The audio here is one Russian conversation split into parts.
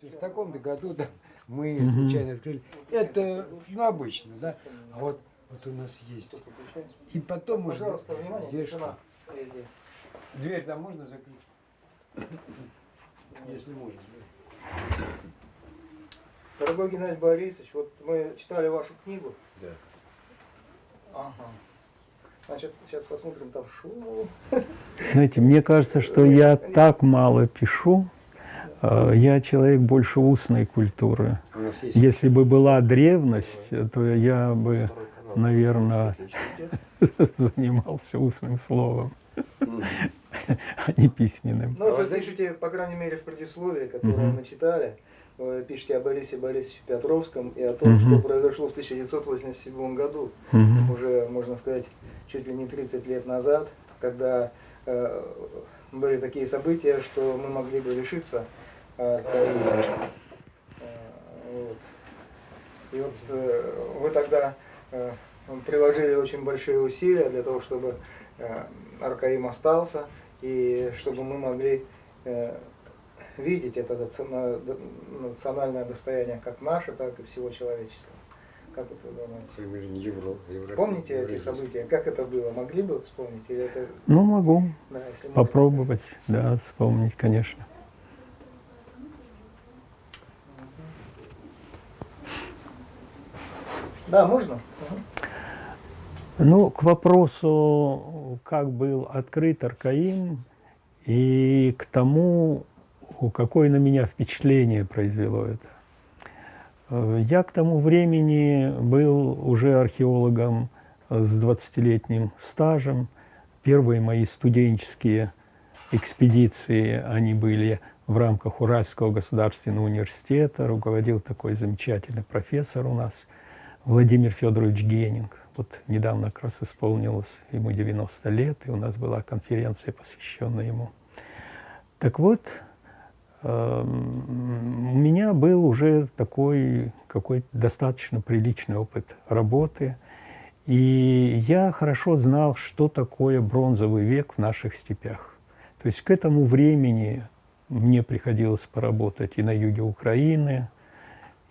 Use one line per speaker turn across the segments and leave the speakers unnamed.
То есть в таком-то году да, мы случайно открыли. Это ну, обычно, да. А вот у нас есть. И потом уже.
Пожалуйста, внимание,
Где
тишина.
что? Дверь там можно закрыть? Если можно.
Дорогой Геннадий Борисович, вот мы читали вашу книгу.
Да.
Ага. Значит, сейчас посмотрим там шоу.
Знаете, мне кажется, что я так мало пишу. Я человек больше устной культуры.
У нас есть.
Если бы была древность, то я бы, наверное, занимался устным словом, а не письменным.
Ну, вы пишете, по крайней мере, в предисловии, которое мы читали, вы пишете о Борисе Борисовиче Петровском и о том, что произошло в 1987 году, уже, можно сказать, чуть ли не 30 лет назад, когда были такие события, что мы могли бы лишиться Аркаима. Вот. И вот вы тогда приложили очень большие усилия для того, чтобы Аркаим остался, и чтобы мы могли видеть это национальное достояние как наше, так и всего человечества. Как это вы думаете? Помните эти события? Как это было? Могли бы вспомнить? Или это...
Ну, могу
Да, если
попробовать, да, вспомнить, конечно.
Да, можно?
Ну, к вопросу, как был открыт Аркаим, и к тому, какое на меня впечатление произвело это. Я к тому времени был уже археологом с 20-летним стажем. Первые мои студенческие экспедиции, они были в рамках Уральского государственного университета. Руководил такой замечательный профессор у нас Владимир Федорович Генинг. Вот недавно как раз исполнилось ему 90 лет, и у нас была конференция, посвященная ему. Так вот, у меня был уже такой какой-то достаточно приличный опыт работы, и я хорошо знал, что такое бронзовый век в наших степях. То есть к этому времени мне приходилось поработать и на юге Украины,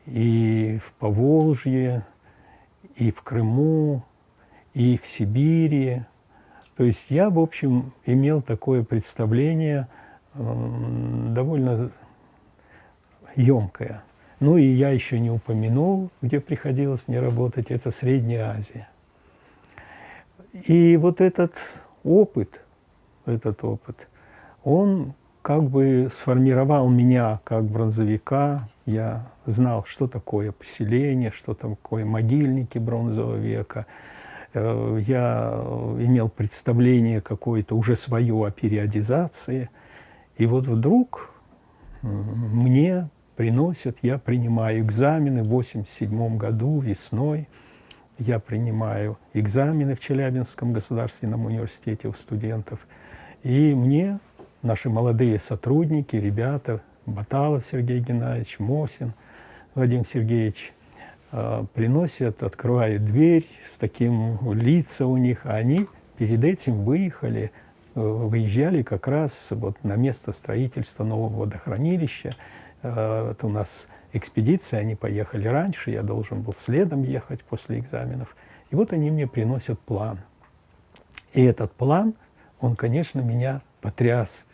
и в Поволжье, и в Крыму, и в Сибири. То есть я, в общем, имел такое представление довольно емкое. Ну и я еще не упомянул, где приходилось мне работать, это Средняя Азия. И вот этот опыт, он как бы сформировал меня как бронзовика. Я знал, что такое поселение, что такое могильники бронзового века. Я имел представление какое-то уже свое о периодизации. И вот вдруг мне приносят, я принимаю экзамены в 1987 году весной. Я принимаю экзамены в Челябинском государственном университете у студентов. И мне наши молодые сотрудники, ребята, Баталов Сергей Геннадьевич, Мосин Владимир Сергеевич, приносят, открывают дверь, с таким лица у них, а они перед этим выезжали как раз вот на место строительства нового водохранилища. Это у нас экспедиция, они поехали раньше, я должен был следом ехать после экзаменов. И вот они мне приносят план. И этот план, он, конечно, меня потряс.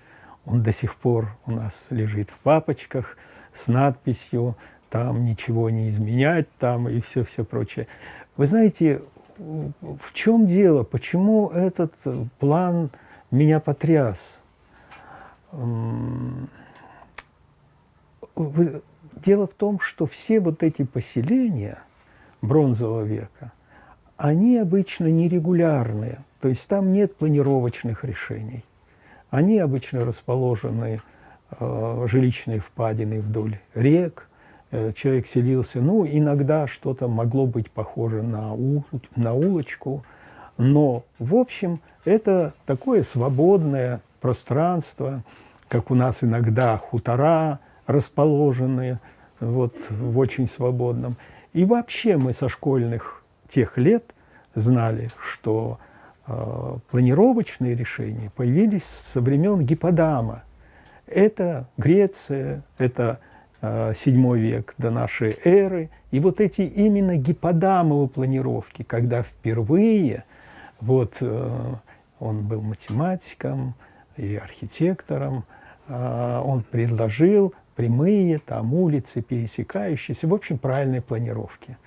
Он до сих пор у нас лежит в папочках с надписью «Там ничего не изменять», там и все прочее. Вы знаете, в чем дело? Почему этот план меня потряс? Дело в том, что все вот эти поселения бронзового века, они обычно нерегулярные, то есть там нет планировочных решений. Они обычно расположены, жилищные впадины вдоль рек, человек селился, ну, иногда что-то могло быть похоже на улочку, но, в общем, это такое свободное пространство, как у нас иногда хутора расположенные вот, в очень свободном. И вообще мы со школьных тех лет знали, что планировочные решения появились со времен Гипподама. Это Греция, это VII век до нашей эры. И вот эти именно гипподамовые планировки, когда впервые вот, он был математиком и архитектором, он предложил прямые там улицы, пересекающиеся, в общем, правильные планировки.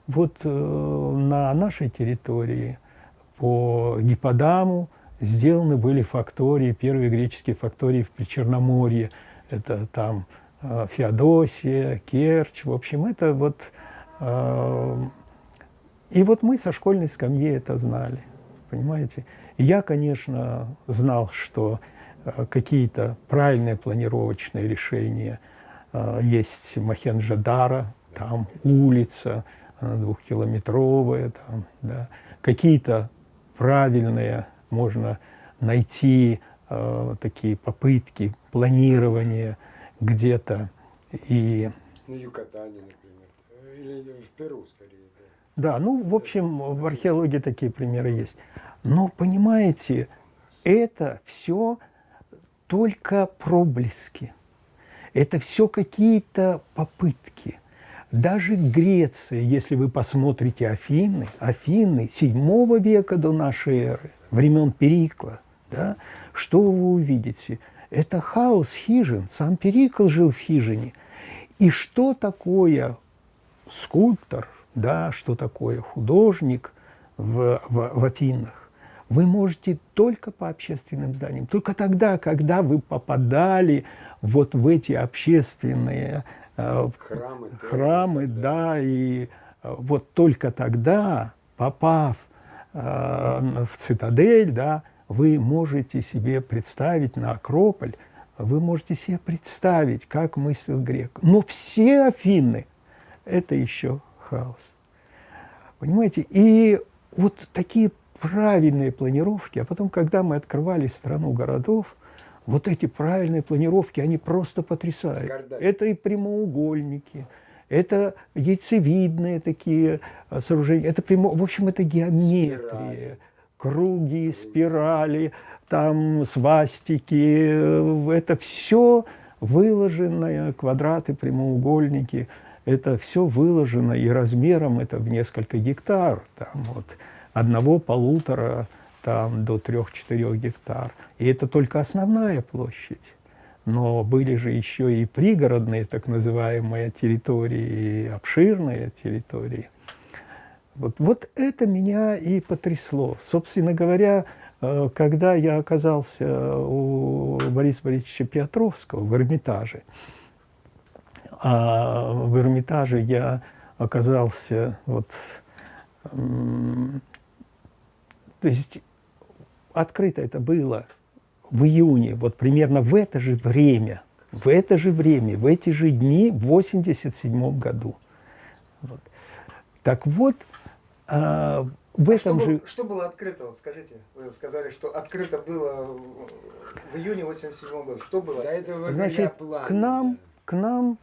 Вот на нашей территории по гипподаму сделаны были фактории, первые греческие фактории в Причерноморье. Это там Феодосия, Керчь, в общем, это вот... И вот мы со школьной скамьи это знали, понимаете? И я, конечно, знал, что какие-то правильные планировочные решения есть Мохенджо-Даро, там улица двухкилометровая, там, да. Какие-то правильные можно найти такие попытки планирования где-то и...
На Юкатане, например. Или в Перу, скорее.
Да, ну, в общем, в археологии такие примеры есть. Но, понимаете, это все только проблески. Это все какие-то попытки. Даже Греция, если вы посмотрите Афины, Афины VII века до нашей эры, времен Перикла, да, что вы увидите? Это хаос хижин. Сам Перикл жил в хижине. И что такое скульптор, да, что такое художник в Афинах, вы можете только по общественным зданиям. Только тогда, когда вы попадали вот в эти общественные храмы, да, и вот только тогда, попав в цитадель, да, вы можете себе представить на Акрополь, вы можете себе представить, как мыслил грек. Но все Афины – это еще хаос. Понимаете? И вот такие правильные планировки, а потом, когда мы открывали страну городов, вот эти правильные планировки, они просто потрясают. Это и прямоугольники, это яйцевидные такие сооружения, это в общем, это геометрия, спирали. Круги, спирали, там свастики, это все выложенное, квадраты, прямоугольники, это все выложено и размером это в несколько гектар, там от 1–1,5 там, до 3–4 гектар. И это только основная площадь. Но были же еще и пригородные, так называемые территории, и обширные территории. Вот это меня и потрясло. Собственно говоря, когда я оказался у Бориса Борисовича Петровского в Эрмитаже, а в Эрмитаже я оказался вот... То есть открыто это было в июне, вот примерно в это же время, в эти же дни, в 1987 году. Вот. Так вот, в этом же...
Что было открыто? Вот скажите, вы сказали, что открыто было в июне 1987 года. Что было?
Значит, к нам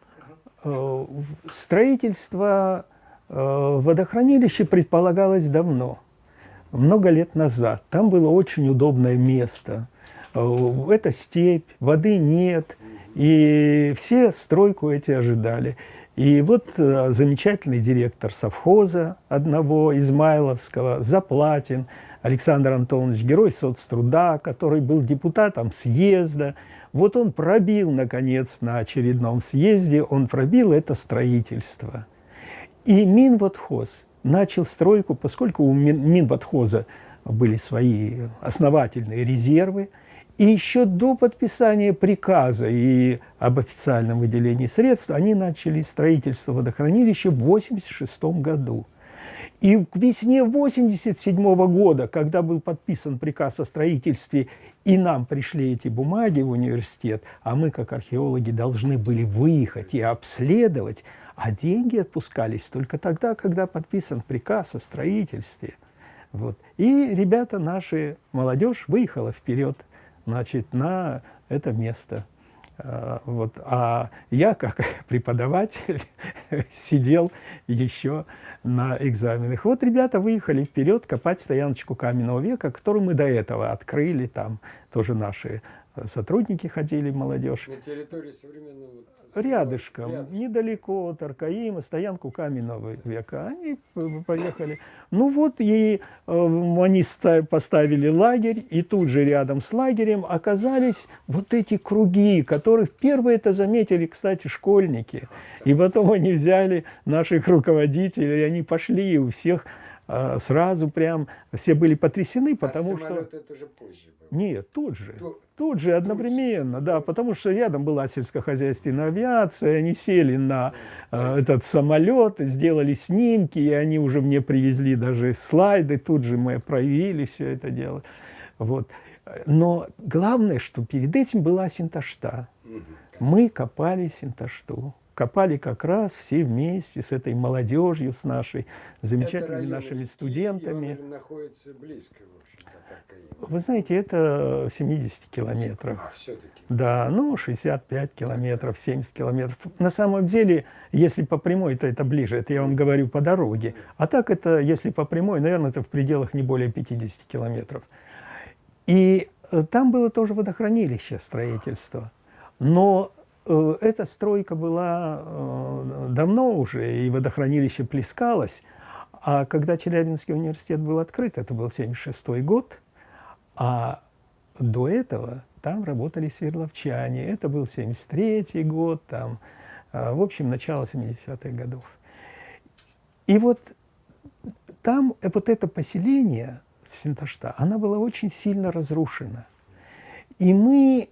строительство водохранилища предполагалось давно. Много лет назад. Там было очень удобное место. Это степь, воды нет, и все стройку эти ожидали. И вот замечательный директор совхоза одного, Измайловского, Заплатин, Александр Антонович, герой соцтруда, который был депутатом съезда, вот он пробил, наконец, на очередном съезде, он пробил это строительство. И Минводхоз начал стройку, поскольку у Минводхоза были свои основательные резервы, и еще до подписания приказа и об официальном выделении средств они начали строительство водохранилища в 1986 году. И к весне 1987 года, когда был подписан приказ о строительстве, и нам пришли эти бумаги в университет, а мы, как археологи, должны были выехать и обследовать, а деньги отпускались только тогда, когда подписан приказ о строительстве. Вот. И ребята наши, молодежь, выехала вперед, значит, на это место. Вот. А я, как преподаватель, сидел еще на экзаменах. Вот ребята выехали вперед копать стояночку каменного века, которую мы до этого открыли, там тоже наши сотрудники ходили, молодежь.
На территории современного...
Рядышком, недалеко от Аркаима, стоянку каменного века. Они поехали. Ну вот, и они поставили лагерь, и тут же рядом с лагерем оказались вот эти круги, которых первые это заметили, кстати, школьники. И потом они взяли наших руководителей, и они пошли, и у всех сразу прям, все были потрясены, потому что...
это уже позже был.
Нет, тут же одновременно, да, потому что рядом была сельскохозяйственная авиация, они сели на этот самолет, сделали снимки, и они уже мне привезли даже слайды, тут же мы проявили все это дело. Вот. Но главное, что перед этим была Синташта. Мы копали Синташту. Копали как раз все вместе с этой молодежью, с нашей замечательными нашими студентами.
Он находится близко, в общем-то, от Аркаима.
Вы знаете, это 70 километров.
Все-таки.
Да, ну 65 километров, 70 километров. На самом деле, если по прямой, то это ближе, это я вам говорю по дороге. А так это, если по прямой, наверное, это в пределах не более 50 километров. И там было тоже водохранилище, строительство. Но эта стройка была давно уже, и водохранилище плескалось. А когда Челябинский университет был открыт, это был 1976 год, а до этого там работали свердловчане. Это был 1973 год, там, в общем, начало 70-х годов. И вот там вот это поселение Синташта, она была очень сильно разрушена. И мы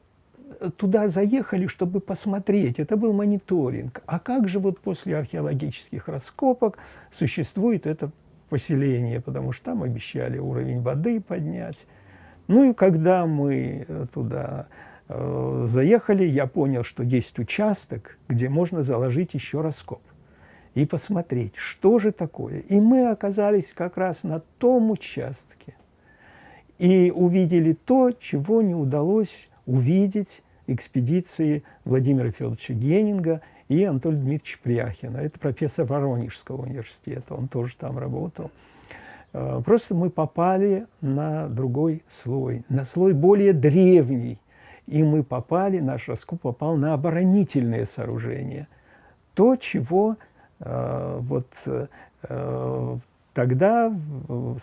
туда заехали, чтобы посмотреть. Это был мониторинг. А как же вот после археологических раскопок существует это поселение? Потому что там обещали уровень воды поднять. Ну и когда мы туда заехали, я понял, что есть участок, где можно заложить еще раскоп и посмотреть, что же такое. И мы оказались как раз на том участке и увидели то, чего не удалось увидеть экспедиции Владимира Федоровича Генинга и Анатолия Дмитриевича Пряхина. Это профессор Воронежского университета, он тоже там работал. Просто мы попали на другой слой, на слой более древний. И мы попали, наш раскоп попал на оборонительные сооружения. То, чего тогда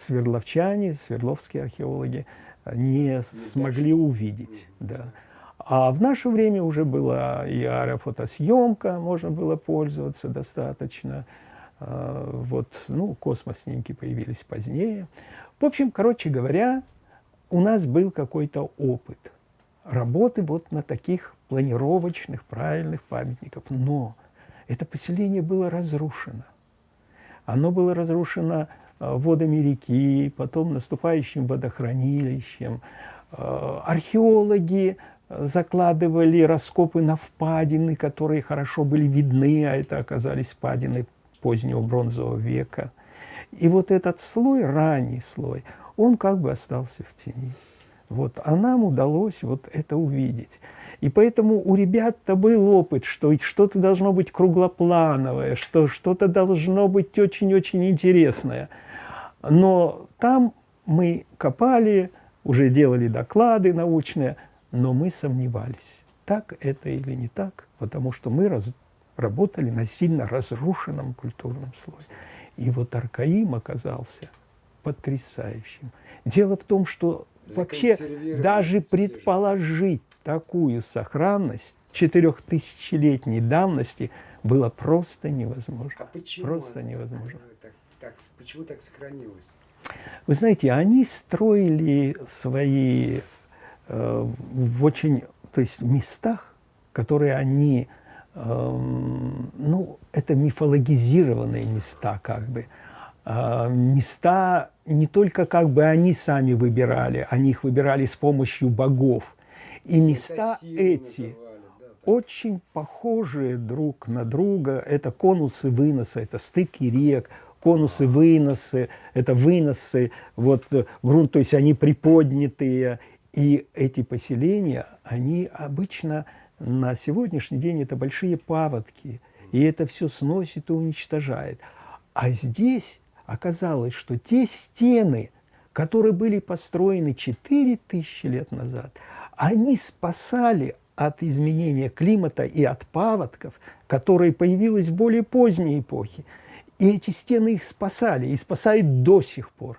свердловчане, свердловские археологи не смогли увидеть. Да. А в наше время уже была и аэрофотосъемка, можно было пользоваться достаточно. Вот, ну, космоснимки появились позднее. В общем, короче говоря, у нас был какой-то опыт работы вот на таких планировочных, правильных памятников. Но это поселение было разрушено. Оно было разрушено водами реки, потом наступающим водохранилищем. Археологи закладывали раскопы на впадины, которые хорошо были видны, а это оказались впадины позднего бронзового века. И вот этот слой, ранний слой, он как бы остался в тени. Вот, а нам удалось вот это увидеть. И поэтому у ребят-то был опыт, что что-то должно быть круглоплановое, что что-то должно быть очень-очень интересное. Но там мы копали, уже делали доклады научные, но мы сомневались, так это или не так, потому что мы работали на сильно разрушенном культурном слое. И вот Аркаим оказался потрясающим. Дело в том, что вообще даже предположить такую сохранность 4000-летней давности было просто невозможно.
А почему?
Просто невозможно.
Почему так сохранилось?
Вы знаете, они строили свои в очень, то есть местах, которые они, ну, это мифологизированные места, как бы. Места не только как бы они сами выбирали, они их выбирали с помощью богов. И места эти очень похожие друг на друга. Это конусы выноса, это стыки рек, конусы выносы, это выносы, вот грунт, то есть они приподнятые. И эти поселения, они обычно на сегодняшний день это большие паводки, и это все сносит и уничтожает. А здесь оказалось, что те стены, которые были построены 4000 лет назад, Они спасали от изменения климата и от паводков, которые появились в более поздней эпохе. И эти стены их спасали, и спасают до сих пор.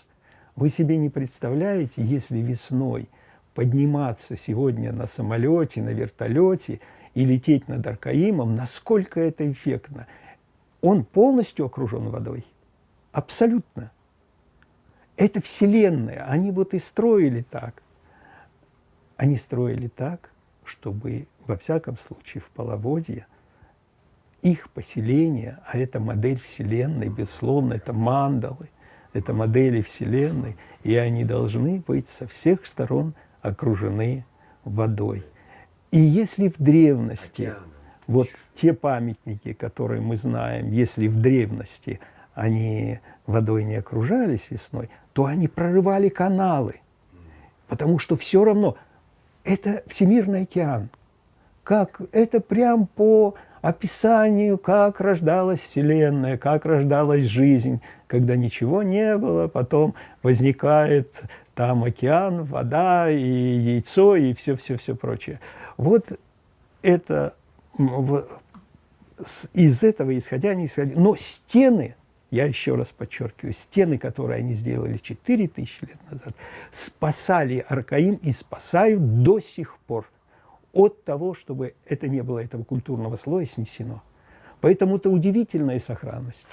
Вы себе не представляете, если весной подниматься сегодня на самолете, на вертолете и лететь над Аркаимом, насколько это эффектно. Он полностью окружен водой. Абсолютно. Это Вселенная. Они вот и строили так. Они строили так, чтобы, во всяком случае, в половодье их поселение, а это модель Вселенной, безусловно, это мандалы, это модели Вселенной, и они должны быть со всех сторон окружены водой. И если в древности,
Океаном.
вот те памятники, которые мы знаем, если в древности они водой не окружались весной, то они прорывали каналы, потому что все равно это Всемирный океан. Как, это прям по описанию, как рождалась Вселенная, как рождалась жизнь, когда ничего не было, потом возникает там океан, вода и яйцо, и все прочее. Вот это, из этого исходя, не исходя. Но стены, я еще раз подчеркиваю, стены, которые они сделали 4000 лет назад, спасали Аркаим и спасают до сих пор от того, чтобы это не было этого культурного слоя снесено. Поэтому это удивительная сохранность.